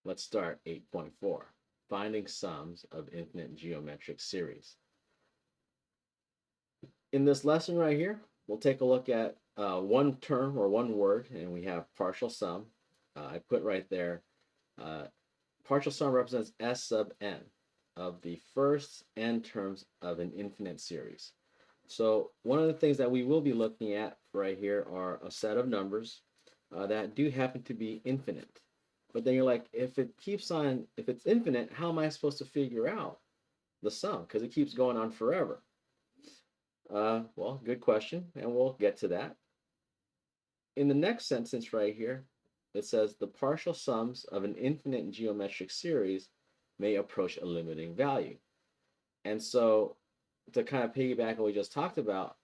Let's start 8.4, finding sums of infinite geometric series. In this lesson right here, we'll take a look at one term or one word, and we have partial sum. I put right there, uh, partial sum represents S sub n of the first n terms of an infinite series. So one of the things that we will be looking at right here are a set of numbers that do happen to be infinite. But then you're like, if it's infinite, how am I supposed to figure out the sum? Because it keeps going on forever. Well, good question, and we'll get to that. In the next sentence right here, it says the partial sums of an infinite geometric series may approach a limiting value. And so, to kind of piggyback on what we just talked about,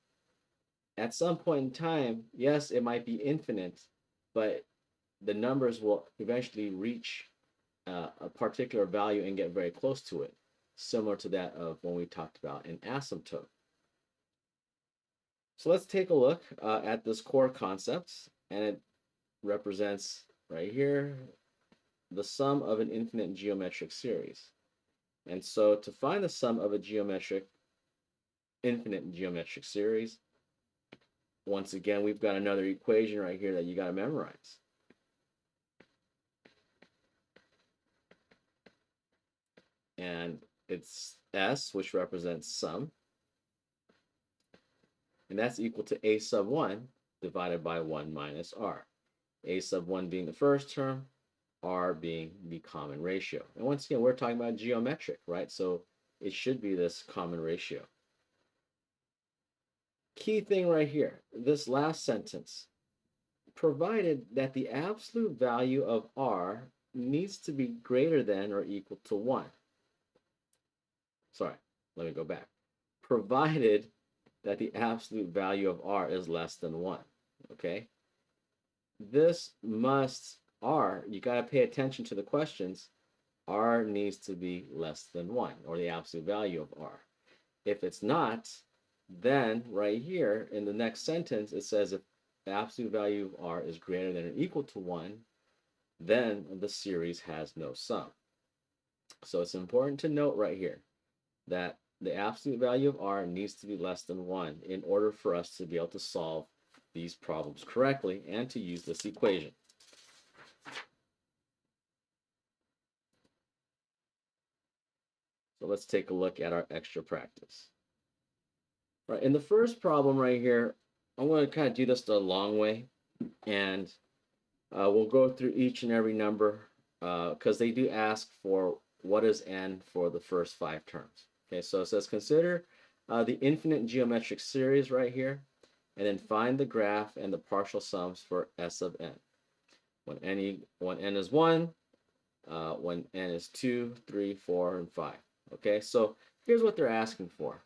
at some point in time, yes, it might be infinite, but the numbers will eventually reach a particular value and get very close to it, similar to that of when we talked about an asymptote. So let's take a look at this core concept, and it represents right here the sum of an infinite geometric series. And so to find the sum of a infinite geometric series, once again, we've got another equation right here that you got to memorize. And it's S, which represents sum, and that's equal to a sub 1 divided by 1 minus r. A sub 1 being the first term, r being the common ratio. And once again, we're talking about geometric, right? So it should be this common ratio. Key thing right here, this last sentence, provided that the absolute value of r needs to be greater than or equal to 1. Sorry, let me go back. Provided that the absolute value of r is less than 1, okay? This must, r, you got to pay attention to the questions, r needs to be less than 1, or the absolute value of r. If it's not, then right here in the next sentence, it says if the absolute value of r is greater than or equal to 1, then the series has no sum. So it's important to note right here that the absolute value of r needs to be less than 1 in order for us to be able to solve these problems correctly and to use this equation. So let's take a look at our extra practice. Right, in the first problem right here, I'm going to kind of do this the long way, and we'll go through each and every number because they do ask for what is n for the first 5 terms. Okay, so it says consider the infinite geometric series right here, and then find the graph and the partial sums for S of n. When n is 1, when n is 2, 3, 4, and 5. Okay, so here's what they're asking for.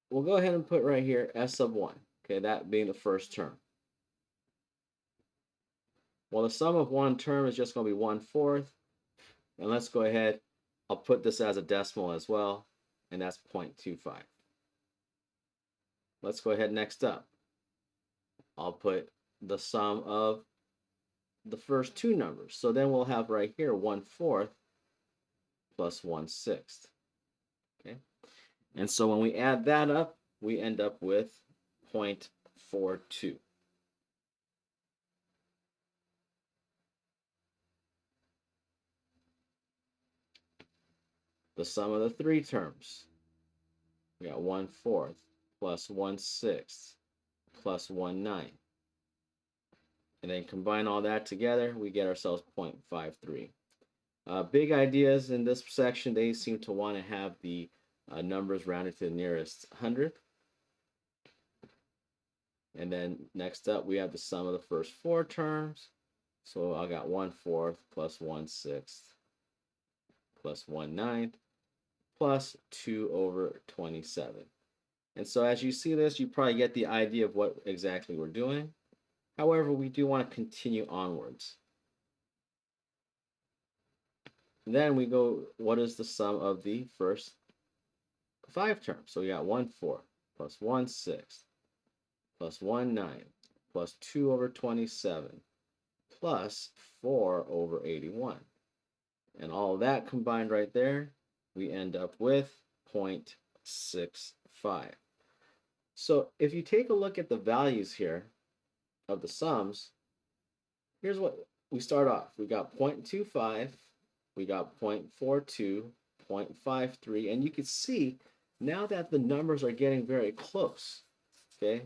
We'll go ahead and put right here S sub 1, okay, that being the first term. Well, the sum of one term is just going to be 1/4, and let's go ahead, I'll put this as a decimal as well, and that's 0.25. Let's go ahead next up. I'll put the sum of the first two numbers. So then we'll have right here 1/4 plus 1/6. Okay. And so when we add that up, we end up with 0.42. The sum of the three terms, we got 1/4 plus 1/6 plus 1/9. And then combine all that together, we get ourselves 0.53. Big ideas in this section, they seem to want to have the numbers rounded to the nearest hundredth. And then next up, we have the sum of the first 4 terms. So I got 1/4 plus 1/6 plus 1/9 plus 2/27. And so as you see this, you probably get the idea of what exactly we're doing. However, we do want to continue onwards. Then we go, what is the sum of the first 5 terms? So we got 1/4 plus 1/6 plus 1/9 plus 2/27 plus 4 over 81. And all of that combined right there, we end up with 0.65. So if you take a look at the values here of the sums, here's what we start off. We got 0.25, we got 0.42, 0.53, and you can see now that the numbers are getting very close. Okay,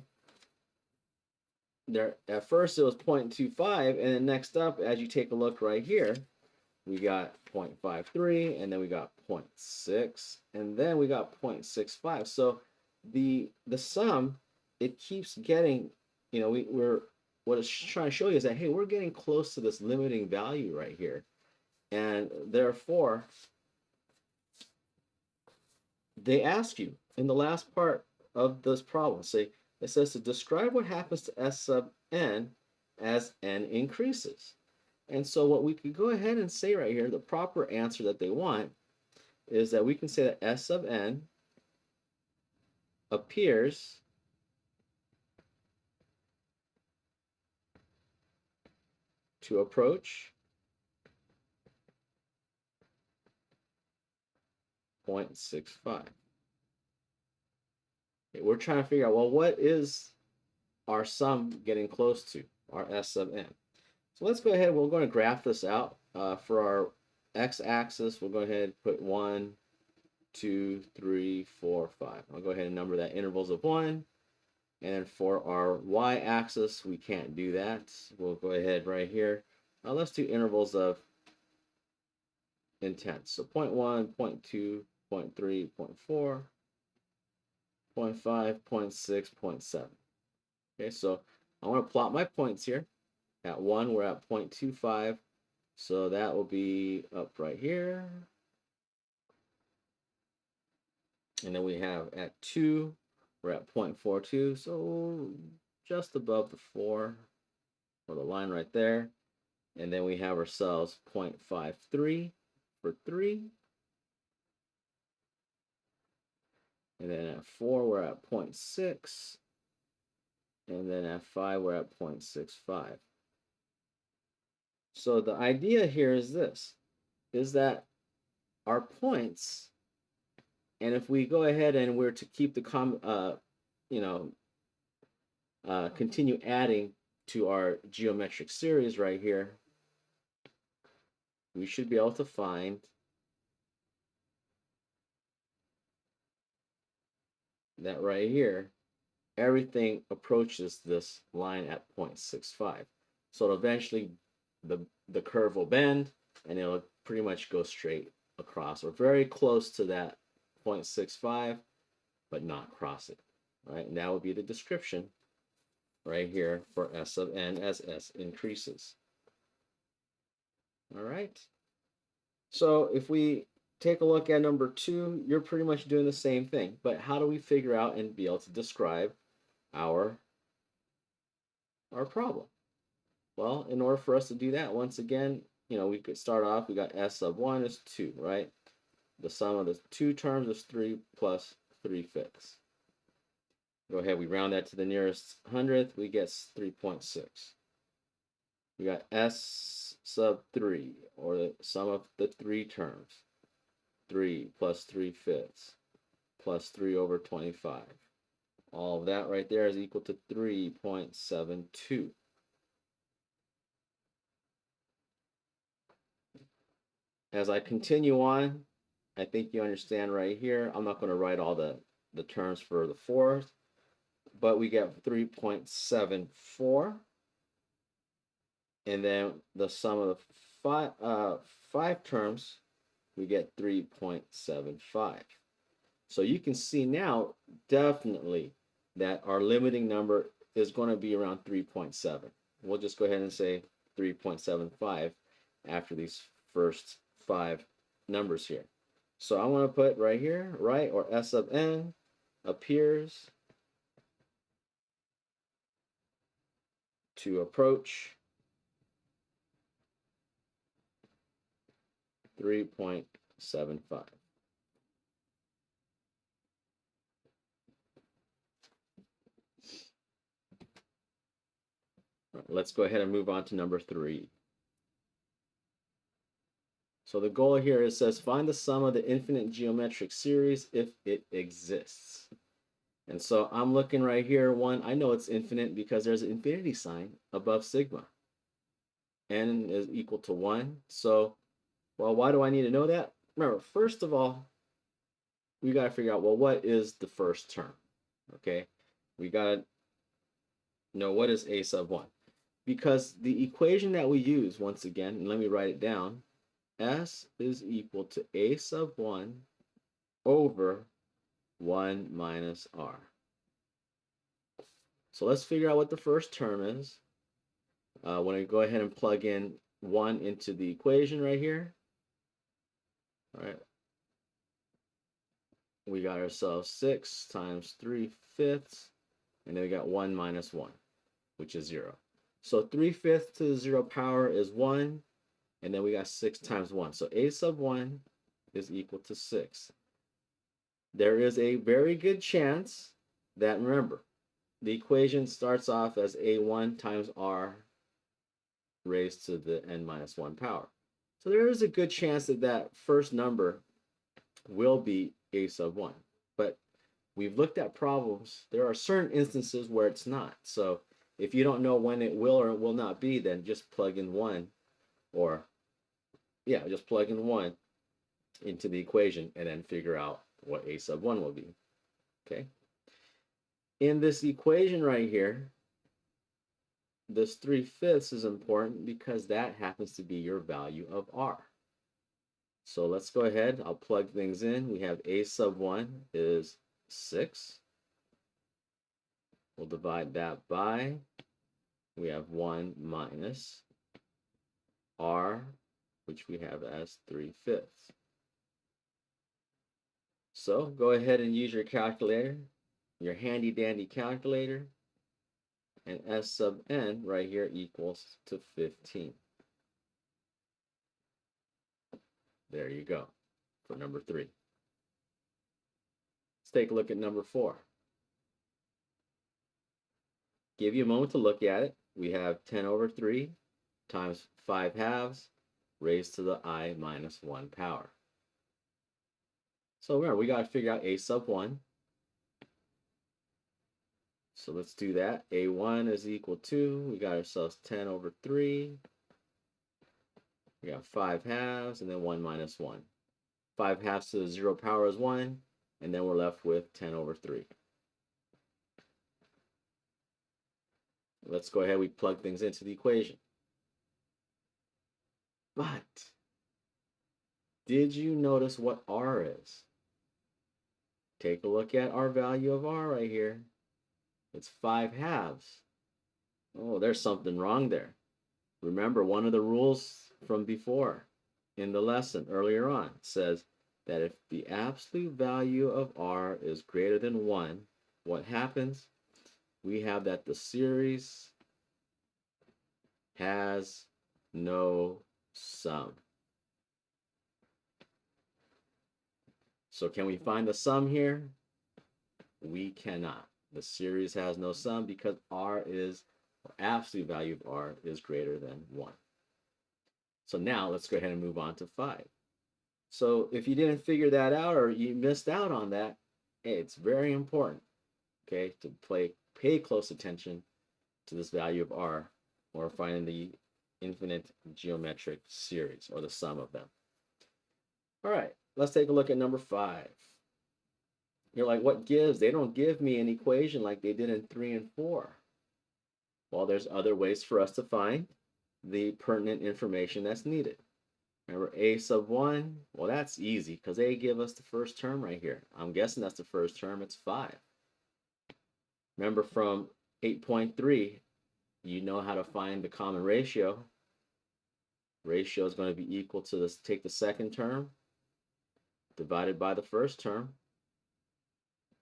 there at first it was 0.25, and then next up, as you take a look right here, we got 0.53, and then we got 0.6, and then we got 0.65. So the sum, it keeps getting, we're what it's trying to show you is that, hey, we're getting close to this limiting value right here, and therefore they ask you in the last part of this problem, say it says to describe what happens to S sub n as n increases. And so what we could go ahead and say right here, the proper answer that they want is that we can say that S sub n appears to approach 0.65. Okay, we're trying to figure out, well, what is our sum getting close to, our S sub n? So let's go ahead, we're going to graph this out. For our x-axis, we'll go ahead and put 1, 2, 3, 4, 5. I'll go ahead and number that intervals of 1. And for our y-axis, we can't do that. We'll go ahead right here. Let's do intervals of intense. So 0.1, 0.2, 0.3, 0.4, 0.5, 0.6, 0.7. Okay, so I want to plot my points here. At 1, we're at 0.25. So that will be up right here. And then we have at 2, we're at 0.42. So just above the 4, or the line right there. And then we have ourselves 0.53 for 3. And then at 4, we're at 0.6. And then at 5, we're at 0.65. So the idea here is this, is that our points, and if we go ahead and we're to keep the continue adding to our geometric series right here, we should be able to find that right here, everything approaches this line at 0.65. So eventually the curve will bend and it'll pretty much go straight across, or very close to that 0.65, but not cross it. Right? And that would be the description right here for S sub n as S increases. All right. So if we take a look at number 2, you're pretty much doing the same thing, but how do we figure out and be able to describe our problem? Well, in order for us to do that, once again, we could start off, we got S sub 1 is 2, right? The sum of the 2 terms is 3 plus 3/5. Go ahead, we round that to the nearest hundredth, we get 3.6. We got S sub 3, or the sum of the 3 terms, 3 plus 3/5 plus 3 over 25. All of that right there is equal to 3.72. As I continue on, I think you understand right here. I'm not going to write all the terms for the 4th, but we get 3.74. And then the sum of the 5 terms, we get 3.75. So you can see now definitely that our limiting number is going to be around 3.7. We'll just go ahead and say 3.75 after these first 5 numbers here. So I want to put right here, right, or S sub n appears to approach 3.75. let's go ahead and move on to number 3. So the goal here is says find the sum of the infinite geometric series if it exists. And so I'm looking right here. One, I know it's infinite because there's an infinity sign above sigma. N is equal to 1. So, well, why do I need to know that? Remember, first of all, we got to figure out, well, what is the first term? Okay, we got to know what is a sub 1. Because the equation that we use, once again, and let me write it down, S is equal to a sub 1 over 1 minus r. So let's figure out what the first term is. When I go ahead and plug in 1 into the equation right here, all right, we got ourselves 6 times 3/5, and then we got 1 minus 1, which is 0. So 3/5 to the 0 power is 1, and then we got 6 times 1. So a sub 1 is equal to 6. There is a very good chance that, remember, the equation starts off as a1 times r raised to the n minus 1 power. So there is a good chance that that first number will be a sub 1. But we've looked at problems. There are certain instances where it's not. So if you don't know when it will or will not be, then just plug in 1, or yeah, just plug in 1 into the equation and then figure out what a sub 1 will be. Okay. In this equation right here, this 3/5 is important because that happens to be your value of r. So let's go ahead. I'll plug things in. We have a sub 1 is 6. We'll divide that by, we have 1 minus r, which we have as 3/5. So go ahead and use your calculator, your handy dandy calculator, and S sub n right here equals to 15. There you go for number 3. Let's take a look at number 4. Give you a moment to look at it. We have 10 over 3 times 5 halves raised to the I minus 1 power. So remember, we got to figure out a sub 1. So let's do that. A1 is equal to, we got ourselves 10 over 3. We got 5 halves and then 1 minus 1. 5 halves to the 0 power is 1, and then we're left with 10 over 3. Let's go ahead, we plug things into the equation. But did you notice what r is? Take a look at our value of r right here. It's 5 halves. Oh, there's something wrong there. Remember, one of the rules from before in the lesson earlier on says that if the absolute value of r is greater than 1, what happens? We have that the series has no sum. So can we find the sum here? We cannot. The series has no sum because r is, or absolute value of r is greater than 1. So now let's go ahead and move on to 5. So if you didn't figure that out or you missed out on that, it's very important, okay, to pay close attention to this value of r, or finding the infinite geometric series, or the sum of them. All right, let's take a look at number 5. You're like, what gives? They don't give me an equation like they did in 3 and 4. Well, there's other ways for us to find the pertinent information that's needed. Remember, a sub 1, well, that's easy because they give us the first term right here. I'm guessing that's the first term, it's 5. Remember from 8.3, you know how to find the common ratio. Ratio is going to be equal to this, take the second term divided by the first term.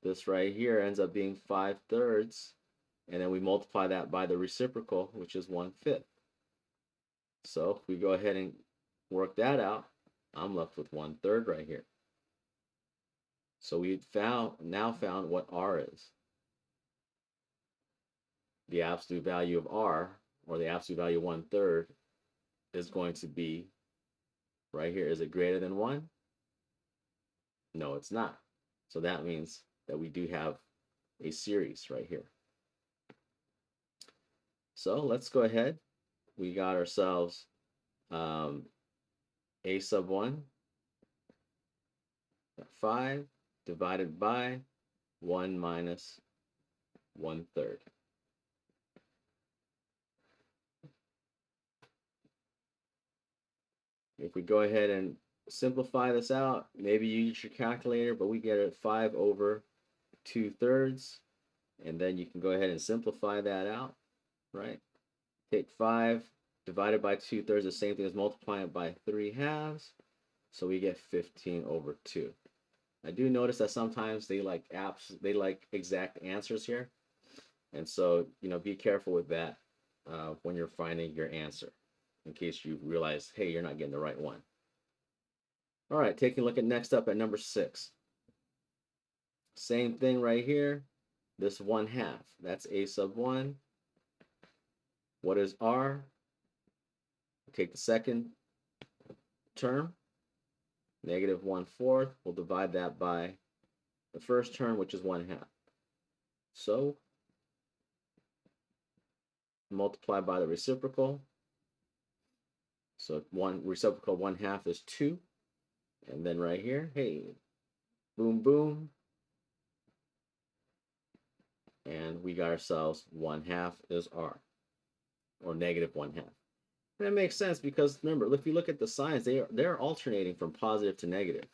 This right here ends up being 5/3, and then we multiply that by the reciprocal, which is 1/5. So if we go ahead and work that out, I'm left with 1/3 right here. So we now found what r is. The absolute value of r, or the absolute value 1/3, is going to be right here. Is it greater than 1? No, it's not. So that means that we do have a series right here. So let's go ahead. We got ourselves a sub 1, 5 divided by 1 minus 1/3. If we go ahead and simplify this out, maybe you use your calculator, but we get it 5 over 2/3. And then you can go ahead and simplify that out, right? Take 5 divided by 2/3, the same thing as multiplying it by 3/2. So we get 15 over 2. I do notice that sometimes they like exact answers here. And so, be careful with that when you're finding your answer, in case you realize, hey, you're not getting the right one. All right, taking a look at next up at number 6. Same thing right here. This 1/2, that's a sub 1. What is r? Take the second term, negative 1/4. We'll divide that by the first term, which is 1/2. So multiply by the reciprocal. So reciprocal 1/2 is 2. And then right here, hey, boom, boom. And we got ourselves 1/2 is r, or negative 1/2. And that makes sense because remember, if you look at the signs, they're alternating from positive to negative.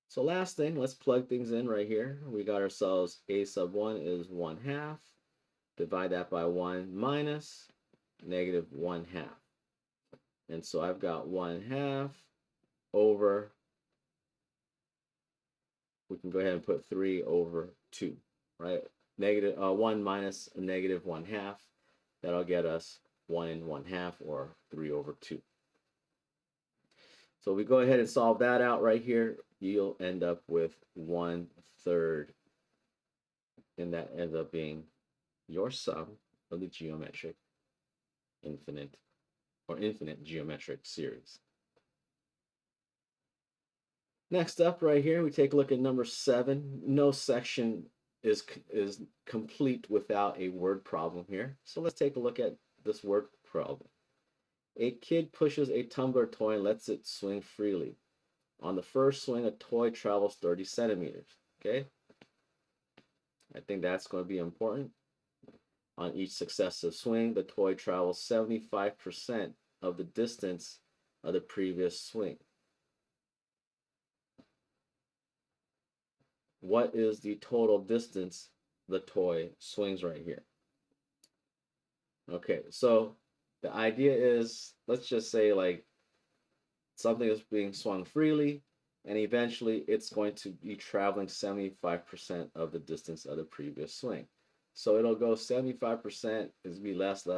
So last thing, let's plug things in right here. We got ourselves a sub 1 is 1/2. Divide that by 1 minus negative 1/2. And so I've got 1/2 over, we can go ahead and put 3 over 2, right? Negative 1 minus a negative 1/2. That'll get us 1 and 1/2, or 3 over 2. So we go ahead and solve that out right here. You'll end up with 1/3, and that ends up being your sum of the geometric infinite geometric series. Next up right here, we take a look at number 7. No section is complete without a word problem here. So let's take a look at this word problem. A kid pushes a tumbler toy and lets it swing freely. On the first swing, a toy travels 30 centimeters. Okay? I think that's going to be important. On each successive swing, the toy travels 75% of the distance of the previous swing. What is the total distance the toy swings right here? Okay, so the idea is, let's just say like something is being swung freely, and eventually it's going to be traveling 75% of the distance of the previous swing. So it'll go 75%, is be less, and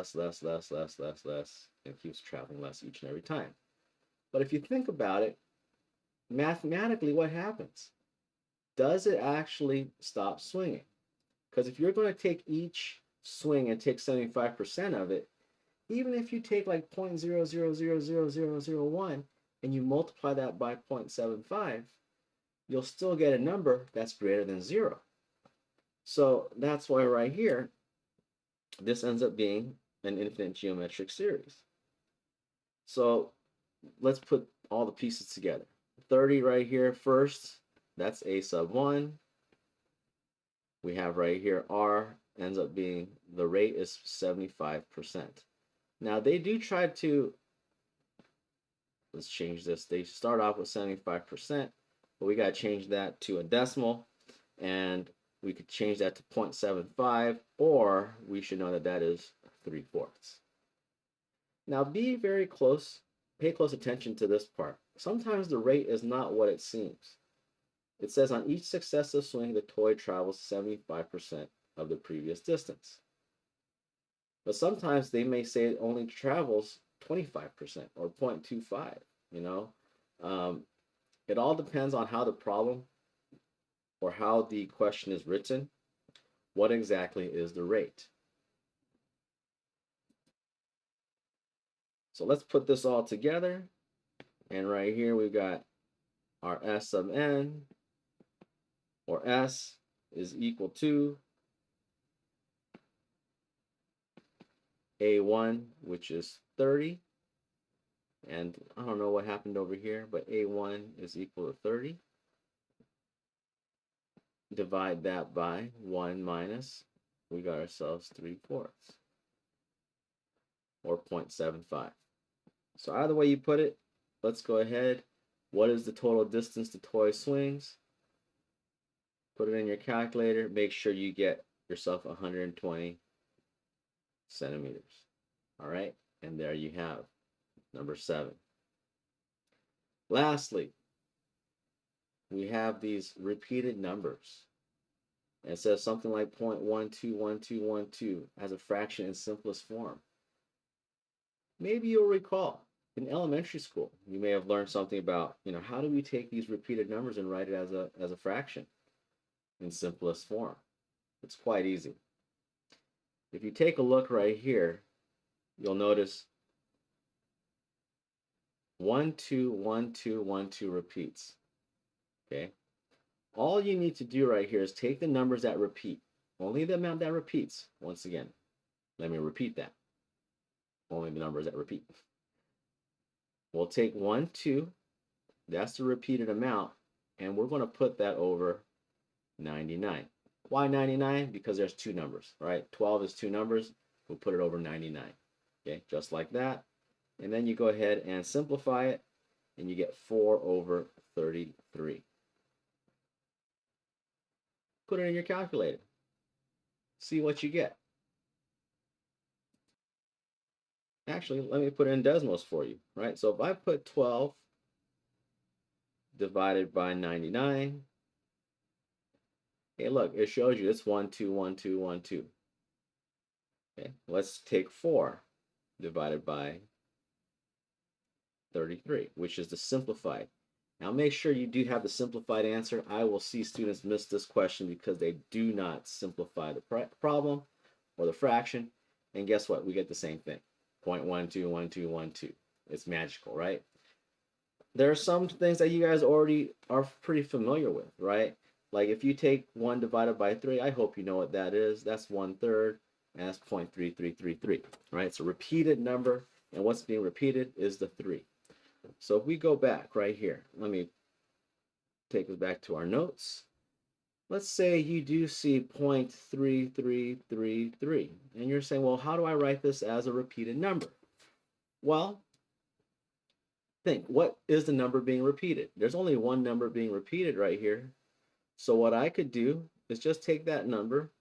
it keeps traveling less each and every time. But if you think about it, mathematically, what happens? Does it actually stop swinging? Because if you're going to take each swing and take 75% of it, even if you take like 0.000001 and you multiply that by 0.75, you'll still get a number that's greater than 0. So that's why right here, this ends up being an infinite geometric series. So let's put all the pieces together. 30 right here first, that's a sub 1. We have right here r ends up being, the rate is 75%. Now they do try to, let's change this. They start off with 75%, but we got to change that to a decimal, and we could change that to 0.75, or we should know that that is 3/4. Now be very close, pay close attention to this part. Sometimes the rate is not what it seems. It says on each successive swing, the toy travels 75% of the previous distance. But sometimes they may say it only travels 25% or 0.25, It all depends on how the problem or how the question is written. What exactly is the rate? So let's put this all together. And right here we've got our S sub n, or S is equal to A1, which is 30. And I don't know what happened over here, but A1 is equal to 30. Divide that by 1 minus, we got ourselves 3/4, or 0.75. So either way you put it, let's go ahead. What is the total distance the toy swings? Put it in your calculator. Make sure you get yourself 120 centimeters. All right, and there you have number 7. Lastly, we have these repeated numbers. And it says something like 0.121212 as a fraction in simplest form. Maybe you'll recall in elementary school, you may have learned something about, how do we take these repeated numbers and write it as a fraction in simplest form? It's quite easy. If you take a look right here, you'll notice 1, 2, 1, 2, 1, 2 repeats. Okay? All you need to do right here is take the numbers that repeat. Only the amount that repeats. Once again, let me repeat that. Only the numbers that repeat. We'll take 1, 2. That's the repeated amount. And we're going to put that over 99. Why 99? Because there's two numbers, right? 12 is two numbers. We'll put it over 99. Okay, just like that. And then you go ahead and simplify it, and you get 4 over 33. Put it in your calculator. See what you get. Actually, let me put it in Desmos for you, right? So if I put 12 divided by 99, hey, look, it shows you it's 1, 2, 1, 2, 1, 2. Okay, let's take 4 divided by 33, which is the simplified. Now make sure you do have the simplified answer. I will see students miss this question because they do not simplify the problem or the fraction. And guess what? We get the same thing. 0.121212. It's magical, right? There are some things that you guys already are pretty familiar with, right? Like if you take 1 divided by 3, I hope you know what that is. That's 1/3, and that's 0.3333, right? It's a repeated number, and what's being repeated is the 3. So if we go back right here, let me take us back to our notes. Let's say you do see 0.3333, and you're saying, well, how do I write this as a repeated number? Well, think, what is the number being repeated? There's only one number being repeated right here. So what I could do is just take that number,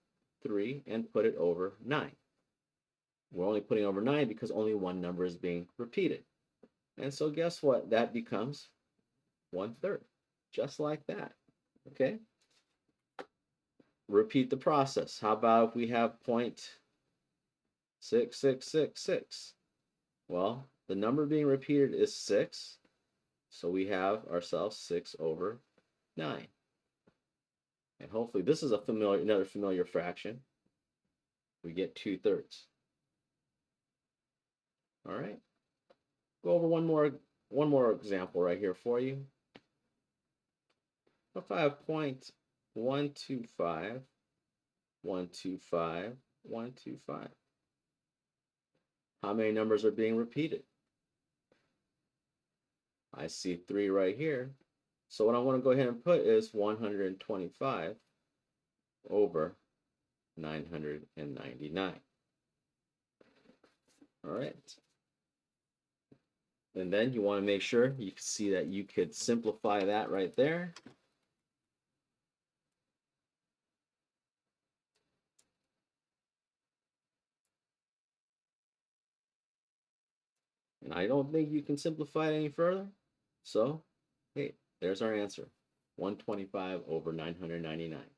3, and put it over 9. We're only putting over 9 because only one number is being repeated. And so guess what? That becomes 1/3, just like that. Okay? Repeat the process. How about if we have 0.6666? Well, the number being repeated is 6, so we have ourselves 6 over 9. And hopefully this is another familiar fraction. We get 2/3. All right. Go over one more example right here for you. If I have 0.125, 125, 125. How many numbers are being repeated? I see 3 right here. So what I want to go ahead and put is 125 over 999. All right. And then you want to make sure you can see that you could simplify that right there. And I don't think you can simplify it any further. So, hey, there's our answer. 125 over 999.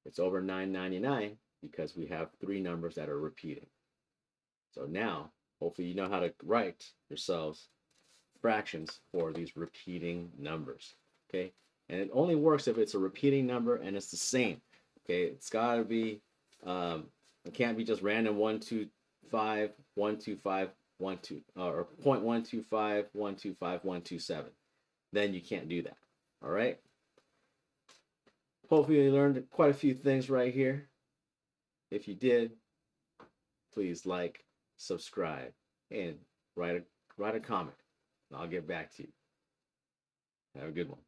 It's over 999 because we have 3 numbers that are repeating. So now, hopefully you know how to write yourselves fractions for these repeating numbers. Okay? And it only works if it's a repeating number and it's the same. Okay? It's got to be, it can't be just random 125, 125, or 0.125, then you can't do that. All right. Hopefully you learned quite a few things right here. If you did, please like, subscribe, and write a comment. And I'll get back to you. Have a good one.